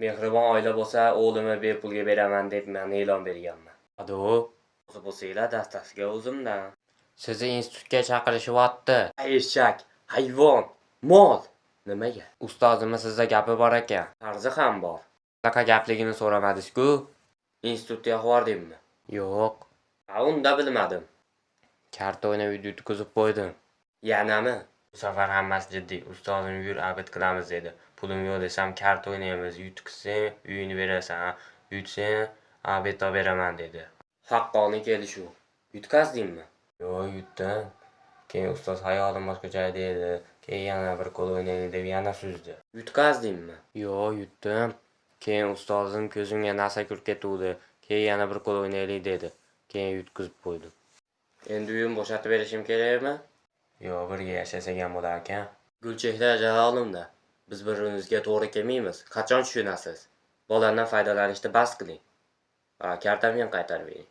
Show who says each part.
Speaker 1: Mehribon oila bo'lsa, o'g'limni bepulga beraman deb men e'lon berganman. Ado, o'zi bo'lsanglar dastasiga o'zimdan. Sizni institutga chaqirishyapti. Eshak, hayvon, mol. Nimaga? Ustozimiz sizda gapi bor ekan. Qarzi ham bor. Bunaqa gapligini so'ramadingiz-ku. Institutga yordingmi? Yo'q. Ha, unda bilmadim. Karta o'ynab yutqizib qo'ydim. Yanami? Bu safar hammasi jiddiy. Ustozim yur abid qilamiz dedi. Pulim yo'q desam karta o'ynaymiz. Yutqizsang uyini berasan, yutsang abid beraman dedi. Haqqoniy kelishuv. Yutqazdingmi? Yo'q, yutdim. Keyin ustoz hayolim boshqacha dedi. Keyin yana bir qo'l o'ynaylik deb yana suzdi. Yutqazdingmi? Yo'q, yutdim. Keyin ustozim ko'zimga narsa kirib ketuvdi. Keyin yana bir qo'l o'ynaylik dedi. Keyin yutqizib qo'ydim. Endi uyimni bo'shatib berishim kerakmi? Yo'q, birga yashasak ham bo'lar ekan. Gulchehra Jalolovna, biz bir-birimizga to'g'ri kelmaymiz. Qachon tushunasiz? Bolalardan foydalanishni bas qiling. Kartamni ham qaytarib bering.